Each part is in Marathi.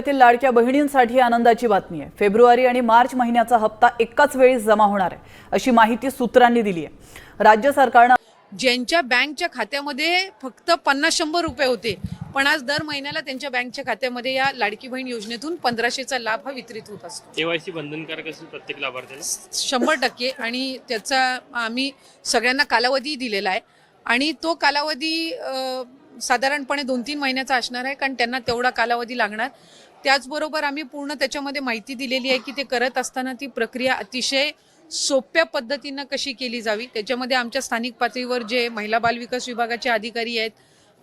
राज्यातील लाडक्या बहिणींसाठी आनंदाची बातमी आहे। फेब्रुवारी आणि मार्च महिन्याचा हप्ता एकाच वेळी जमा होणार आहे, अशी माहिती सूत्रांनी दिली आहे। राज्य सरकारने ज्यांच्या बँकच्या खात्यामध्ये फक्त 50-100 रुपये होते, पण आज दर महिन्याला त्यांच्या बँकच्या खात्यामध्ये या लाडकी बहीण योजनेतून 1500चा लाभ हा वितरित होत असतो। केवायसी बंधनकारक असेल प्रत्येक लाभार्थ्याला 100% आणि त्याचा आम्ही सगळ्यांना कालावधी दिलेला आहे आणि तो कालावधी साधारणपणे 2-3 महिन्याचा असणार आहे, कारण त्यांना तेवढा कालावधी लागणार। त्याचबरोबर आम्ही पूर्ण त्याच्यामध्ये माहिती दिलेली आहे की ते करत असताना ती प्रक्रिया अतिशय सोप्या पद्धतीने कशी केली जावी। त्याच्यामध्ये आमच्या स्थानिक पातळीवर जे महिला बाल विकास विभागाचे अधिकारी आहेत,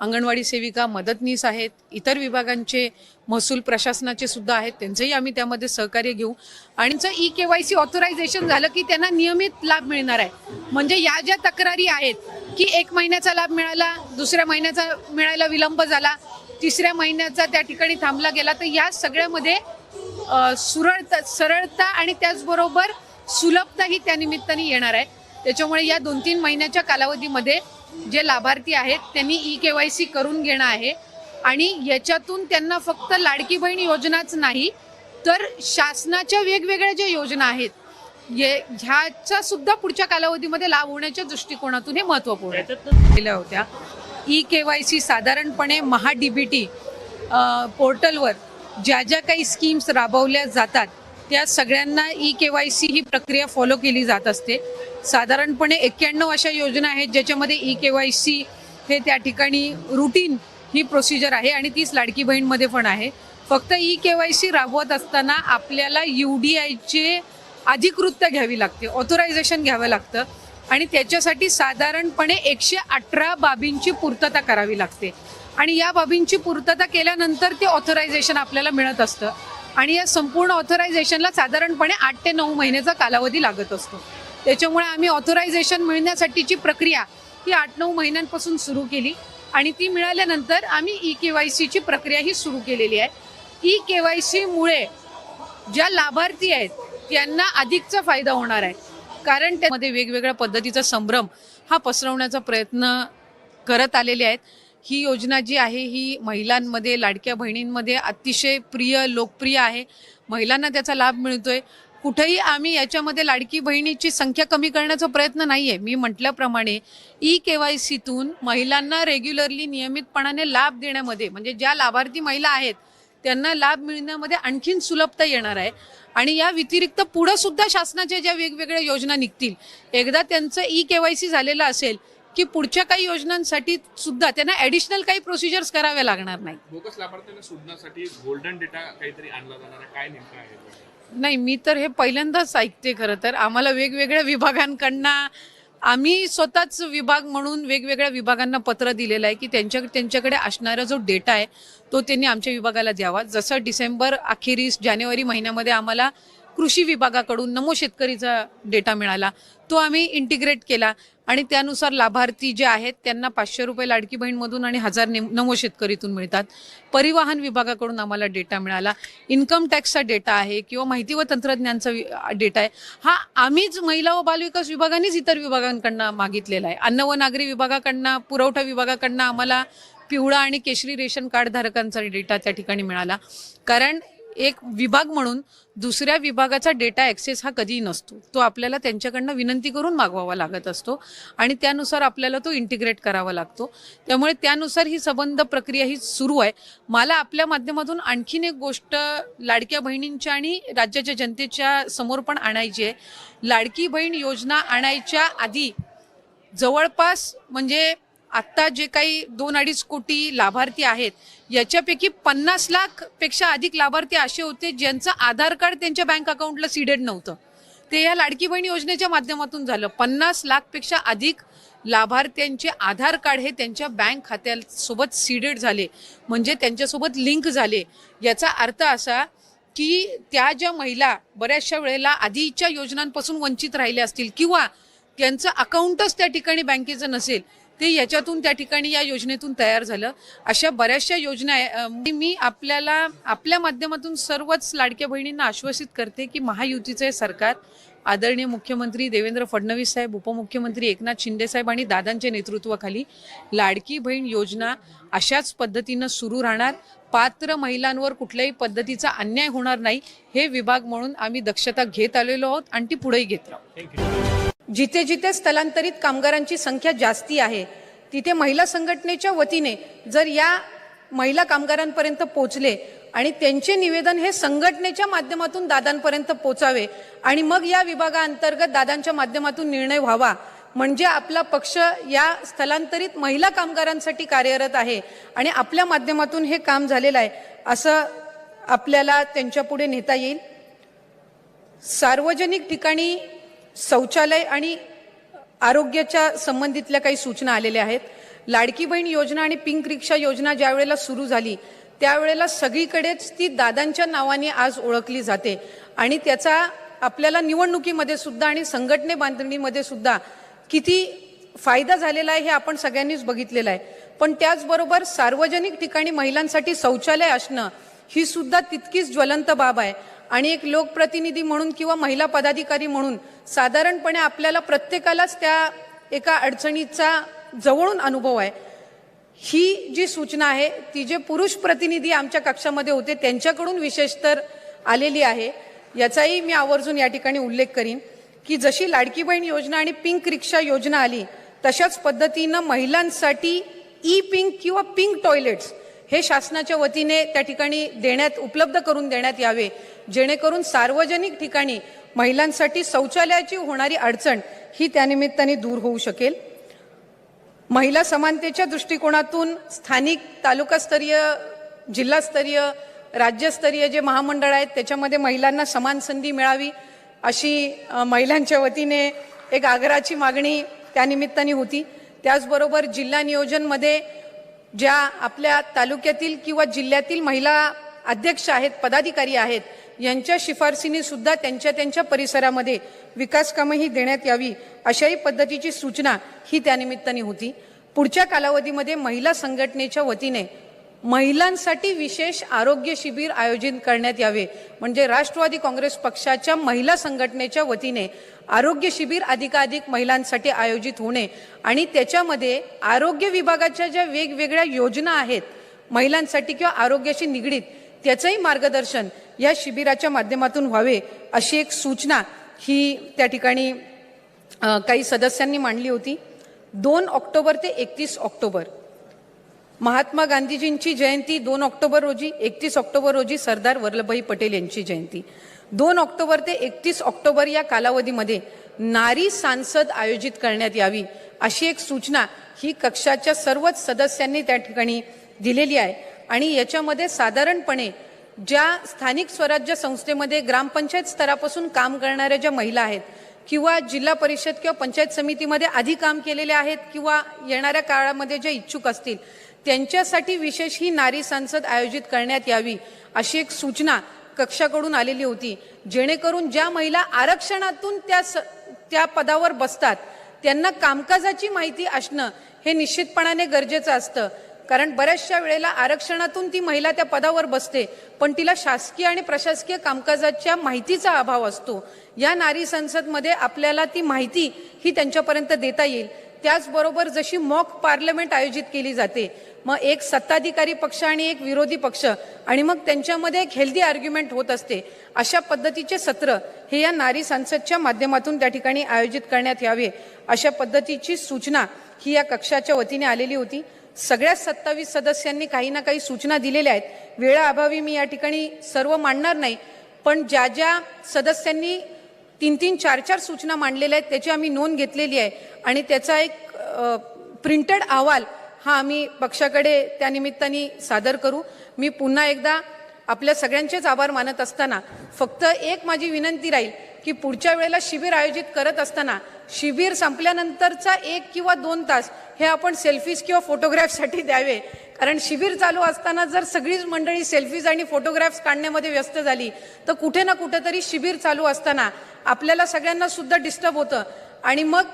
अंगणवाडी सेविका, मदतनीस आहेत, इतर विभागांचे महसूल प्रशासनाचे सुद्धा आहेत, त्यांचंही आम्ही त्यामध्ये सहकार्य घेऊ आणि ई-केवायसी ऑथरायझेशन झालं की त्यांना नियमित लाभ मिळणार आहे। म्हणजे या ज्या तक्रारी आहेत की 1 महिन्याचा लाभ मिळाला, दुसऱ्या महिन्याचा मिळायला विलंब झाला, तिसऱ्या महिन्याचा त्या ठिकाणी थांबला गेला, तर या सगळ्यामध्ये सरळता आणि त्याचबरोबर सुलभताही त्या निमित्ताने येणार आहे। त्याच्यामुळे या 2-3 महिन्याच्या कालावधीमध्ये जे लाभार्थी आहेत त्यांनी ई-केवायसी करून घेणं आहे आणि याच्यातून त्यांना फक्त लाडकी बहीण योजनाच नाही तर शासनाच्या वेगवेगळ्या ज्या योजना आहेत ह्याचा सुद्धा पुढच्या कालावधीमध्ये लाभ होण्याच्या दृष्टिकोनातून हे महत्त्वपूर्ण केल्या होत्या। ई-केवायसी साधारणपणे महा-डीबीटी पोर्टलवर ज्या ज्या काही स्कीम्स राबवल्या जातात त्या सगळ्यांना ई-केवायसी ही प्रक्रिया फॉलो केली जात असते। साधारणपणे 91 अशा योजना आहेत ज्याच्यामध्ये ई-केवायसी हे त्या ठिकाणी रुटीन ही प्रोसिजर आहे आणि तीच लाडकी बहीणमध्ये पण आहे। फक्त ई-केवायसी राबवत असताना आपल्याला UDIचे अधिकृतता घ्यावी लागते, ऑथरायझेशन घ्यावं लागतं आणि त्याच्यासाठी साधारणपणे 118 बाबींची पूर्तता करावी लागते आणि या बाबींची पूर्तता केल्यानंतर ते ऑथरायझेशन आपल्याला मिळत असतं आणि या संपूर्ण ऑथरायझेशनला साधारणपणे 8 ते 9 महिन्याचा कालावधी लागत असतो। त्याच्यामुळे आम्ही ऑथरायझेशन मिळण्यासाठीची प्रक्रिया ही 8-9 महिन्यांपासून सुरू केली आणि ती मिळाल्यानंतर आम्ही ई-केवायसीची प्रक्रिया ही सुरू केलेली आहे। ई-केवायसीमुळे ज्या लाभार्थी आहेत त्यांना अधिकचा फायदा होणार आहे, कारण त्यामध्ये वेगवेगळ्या पद्धतीचा संभ्रम हा पसरवण्याचा प्रयत्न करत आलेले आहेत। ही योजना जी आहे ही महिलांमध्ये, लाडक्या बहिणींमध्ये अतिशय प्रिय, लोकप्रिय आहे। महिलांना त्याचा लाभ मिळतोय। कुठेही आम्ही याच्यामध्ये लाडकी बहिणीची संख्या कमी करण्याचा प्रयत्न नाहीये। मी म्हटल्याप्रमाणे ई-केवायसीतून महिलांना रेग्युलरली नियमितपणाने लाभ देण्यामध्ये, म्हणजे ज्या लाभार्थी महिला आहेत त्यांना लाभ मिळण्यामध्ये आणखीन सुलभता येणार आहे आणि या व्यतिरिक्त पुढे सुद्धा शासनाच्या ज्या वेगवेगळ्या योजना निघतील, एकदा त्यांचं ई-केवायसी झालेलं असेल की पुढच्या काही योजनांसाठी सुद्धा त्यांना ॲडिशनल काही प्रोसिजर्स कराव्या लागणार नाही। बोगस लाभार्थ्यांना शोधण्यासाठी गोल्डन डेटा काहीतरी आणला जाणार आहे, काय नेमकं आहे? नाही, मी तर हे पहिल्यांदाच ऐकते। खरं तर आम्हाला वेगवेगळ्या विभागांकडनं आम्ही स्वतःच विभाग म्हणून वेगवेगळ्या विभागांना पत्र दिलेलं आहे की त्यांच्याकडे असणारा जो डेटा आहे तो त्यांनी आमच्या विभागाला द्यावा। जसं डिसेंबर अखेरीस जानेवारी महिन्यामध्ये आम्हाला कृषी विभागाकडून नमो शेतकरीचा डेटा मिळाला, तो आम्ही इंटिग्रेट केला आणि त्यानुसार लाभार्थी जे आहेत त्यांना 500 रुपये लाडकी बहीणमधून आणि 1000 नमो शेतकरीतून मिळतात। परिवहन विभागाकडून आम्हाला डेटा मिळाला, इन्कम टॅक्सचा डेटा आहे किंवा माहिती व तंत्रज्ञानचा डेटा आहे, हा आम्हीच महिला व बालविकास विभागानेच इतर विभागांकडनं मागितलेला आहे। अन्न व नागरी विभागाकडनं, पुरवठा विभागाकडनं आम्हाला पिवळा आणि केशरी रेशन कार्ड धारकांचा डेटा त्या ठिकाणी मिळाला, कारण एक विभाग म्हणून दुसऱ्या विभागाचा डेटा ॲक्सेस हा कधीही नसतो, तो आपल्याला त्यांच्याकडनं विनंती करून मागवावा लागत असतो आणि त्यानुसार आपल्याला तो इंटिग्रेट करावा लागतो। त्यामुळे त्यानुसार ही संबंध प्रक्रिया ही सुरू आहे। मला आपल्या माध्यमातून आणखीन एक गोष्ट लाडक्या बहिणींच्या आणि राज्याच्या जनतेच्या समोर पण आणायची आहे। लाडकी बहीण योजना आणायच्या आधी जवळपास म्हणजे आत्ता जे काही 2-2.5 कोटी लाभार्थी आहेत याच्यापैकी 50 लाख पेक्षा अधिक लाभार्थी असे होते ज्यांचं आधार कार्ड त्यांच्या बँक अकाउंटला सीडेड नव्हतं, ते या लाडकी बहीण योजनेच्या माध्यमातून झालं। 50 लाखपेक्षा अधिक लाभार्थ्यांचे आधार कार्ड हे त्यांच्या बँक खात्यासोबत सीडेड झाले, म्हणजे त्यांच्यासोबत लिंक झाले। याचा अर्थ असा की त्या ज्या महिला बऱ्याचशा वेळेला आधीच्या योजनांपासून वंचित राहिल्या असतील किंवा त्यांचं अकाउंटच त्या ठिकाणी बँकेचं नसेल, ते याच्यातून त्या ठिकाणी या योजनेतून तयार झालं। अशा बऱ्याचशा योजना मी आपल्या माध्यमातून सर्वच लाडक्या बहिणींना आश्वासित करते की महायुतीचे सरकार, आदरणीय मुख्यमंत्री देवेंद्र फडणवीस साहेब, उपमुख्यमंत्री एकनाथ शिंदे साहेब आणि दादांच्या नेतृत्वाखाली लाडकी बहीण योजना अशाच पद्धतीनं सुरू राहणार। पात्र महिलांवर कुठल्याही पद्धतीचा अन्याय होणार नाही हे विभाग म्हणून आम्ही दक्षता घेत आलेलो आहोत आणि ती पुढेही घेत राहू. जिथे जिथे स्थलांतरित कामगारांची संख्या जास्ती आहे तिथे महिला संघटनेच्या वतीने जर या महिला कामगारांपर्यंत पोहोचले आणि त्यांचे निवेदन हे संघटनेच्या माध्यमातून दादांपर्यंत पोचावे आणि मग या विभागाअंतर्गत दादांच्या माध्यमातून निर्णय व्हावा, म्हणजे आपला पक्ष या स्थलांतरित महिला कामगारांसाठी कार्यरत आहे आणि आपल्या माध्यमातून हे काम झालेलं आहे असं आपल्याला त्यांच्या पुढे नेता येईल. सार्वजनिक ठिकाणी शौचालय आणि आरोग्याच्या संबंधितल्या काही सूचना आलेल्या आहेत. लाडकी बहीण योजना आणि पिंक रिक्षा योजना ज्या वेळेला सुरू झाली त्यावेळेला सगळीकडेच ती दादांच्या नावाने आज ओळखली जाते आणि त्याचा आपल्याला निवडणुकीमध्ये सुद्धा आणि संघटने बांधणीमध्ये सुद्धा किती फायदा झालेला आहे हे आपण सगळ्यांनीच बघितलेलं आहे. पण त्याचबरोबर सार्वजनिक ठिकाणी महिलांसाठी शौचालय असणं ही सुद्धा तितकीच ज्वलंत बाब आहे आणि एक लोकप्रतिनिधी म्हणून किंवा महिला पदाधिकारी म्हणून साधारणपणे आपल्याला प्रत्येकालाच त्या एका अडचणीचा जवळून अनुभव आहे. ही जी सूचना आहे ती जे पुरुष प्रतिनिधी आमच्या कक्षामध्ये होते त्यांच्याकडून विशेषतर आलेली आहे. याचाही मी आवर्जून या ठिकाणी उल्लेख करीन की जशी लाडकी बहीण योजना आणि पिंक रिक्षा योजना आली तशाच पद्धतीनं महिलांसाठी ई पिंक किंवा पिंक टॉयलेट्स हे शासनाच्या वतीने त्या ठिकाणी उपलब्ध करून देण्यात यावे, जेणेकरून सार्वजनिक ठिकाणी महिलांसाठी शौचालयाची होणारी अडचण ही त्यानिमित्ताने दूर होऊ शकेल. महिला समानतेच्या दृष्टिकोनातून स्थानिक तालुकास्तरीय, जिल्हास्तरीय, राज्यस्तरीय जे महामंडळ आहेत त्याच्यामध्ये महिलांना समान संधी मिळावी अशी महिलांच्या वतीने एक आग्रहाची मागणी त्यानिमित्ताने होती. त्याचबरोबर जिल्हा नियोजनमध्ये ज्या आपल्या तालुक्यातील किंवा जिल्ह्यातील महिला अध्यक्ष आहेत, पदाधिकारी आहेत, यांच्या शिफारसीने सुद्धा त्यांच्या परिसरामध्ये विकास कामंही देण्यात यावी अशाही पद्धतीची सूचना ही त्यानिमित्ताने होती. पुढच्या कालावधीमध्ये महिला संघटनेच्या वतीने महिलांसाठी विशेष आरोग्य शिबिर आयोजित करण्यात यावे, म्हणजे राष्ट्रवादी काँग्रेस पक्षाच्या महिला संघटनेच्या वतीने आरोग्य शिबिर अधिकाधिक महिलांसाठी आयोजित होणे आणि त्याच्यामध्ये आरोग्य विभागाच्या ज्या वेगवेगळ्या योजना आहेत महिलांसाठी किंवा आरोग्याशी निगडीत त्याचंही मार्गदर्शन या शिबिराच्या माध्यमातून व्हावे अशी एक सूचना ही त्या ठिकाणी काही सदस्यांनी मांडली होती. 2 ऑक्टोबर ते 31 ऑक्टोबर महात्मा गांधीजींची जयंती 2 ऑक्टोबर रोजी, 31 ऑक्टोबर रोजी सरदार वल्लभभाई पटेल यांची जयंती. 2 ऑक्टोबर ते 31 ऑक्टोबर या कालावधीमध्ये नारी सांसद आयोजित करण्यात यावी अशी एक सूचना ही कक्षाच्या सर्वच सदस्यांनी त्या ठिकाणी दिलेली आहे. आणि याच्यामध्ये साधारणपणे ज्या स्थानिक स्वराज्य संस्थेमध्ये ग्रामपंचायत स्तरापासून काम करणाऱ्या ज्या महिला आहेत किंवा जिल्हा परिषद किंवा पंचायत समितीमध्ये आधी काम केलेले आहेत किंवा येणाऱ्या काळामध्ये जे इच्छुक असतील त्यांच्यासाठी विशेष ही नारी संसद आयोजित करण्यात यावी अशी एक सूचना कक्षाकडून आलेली होती, जेणेकरून ज्या महिला आरक्षणातून त्या पदावर बसतात त्यांना कामकाजाची माहिती असणं हे निश्चितपणाने गरजेचं असतं. कारण बऱ्याचशा वेळेला आरक्षणातून ती महिला त्या पदावर बसते पण तिला शासकीय आणि प्रशासकीय कामकाजाच्या माहितीचा अभाव असतो. या नारी संसदमध्ये आपल्याला ती माहिती ही त्यांच्यापर्यंत देता येईल. त्याचबरोबर जशी मॉक पार्लमेंट आयोजित केली जाते, मग एक सत्ताधिकारी पक्ष आणि एक विरोधी पक्ष आणि मग त्यांच्यामध्ये एक हेल्दी आर्ग्युमेंट होत असते, अशा पद्धतीचे सत्र हे या नारी संसदच्या माध्यमातून त्या ठिकाणी आयोजित करण्यात यावे अशा पद्धतीची सूचना ही या कक्षाच्या वतीने आलेली होती. सगळ्या 27 सदस्यांनी काही ना काही सूचना दिलेल्या आहेत. वेळाअभावी मी या ठिकाणी सर्व मांडणार नाही, पण ज्या ज्या सदस्यांनी 3-3, 4-4 सूचना मांडलेल्या आहेत त्याची आम्ही नोंद घेतलेली आहे आणि त्याचा एक प्रिंटेड अहवाल हा आम्ही पक्षाकडे त्यानिमित्ताने सादर करू. मी पुन्हा एकदा आपल्या सगळ्यांचेच आभार मानत असताना फक्त एक माझी विनंती राहील की पुढच्या वेळेला शिबिर आयोजित करत असताना शिबिर संपल्यानंतरचा 1 किंवा 2 तास हे आपण सेल्फीज किंवा फोटोग्राफसाठी द्यावे. कारण शिबिर चालू असताना जर सगळीच मंडळी सेल्फीज आणि फोटोग्राफ्स काढण्यामध्ये व्यस्त झाली तर कुठे ना कुठेतरी शिबिर चालू असताना आपल्याला सगळ्यांना सुद्धा डिस्टर्ब होतं आणि मग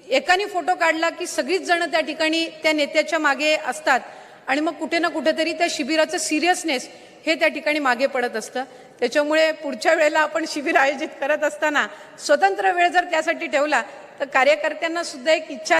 एकाने फोटो काढला की सगळीच जण त्या ठिकाणी त्या नेत्याच्या मागे असतात आणि मग कुठे ना कुठेतरी त्या शिबिराचं सिरियसनेस हे त्या ठिकाणी मागे पडत असतं. त्याच्यामुळे पुढच्या वेळेला आपण शिबिर आयोजित करत असताना स्वतंत्र वेळ जर त्यासाठी ठेवला तर कार्यकर्त्यांना सुद्धा एक इच्छा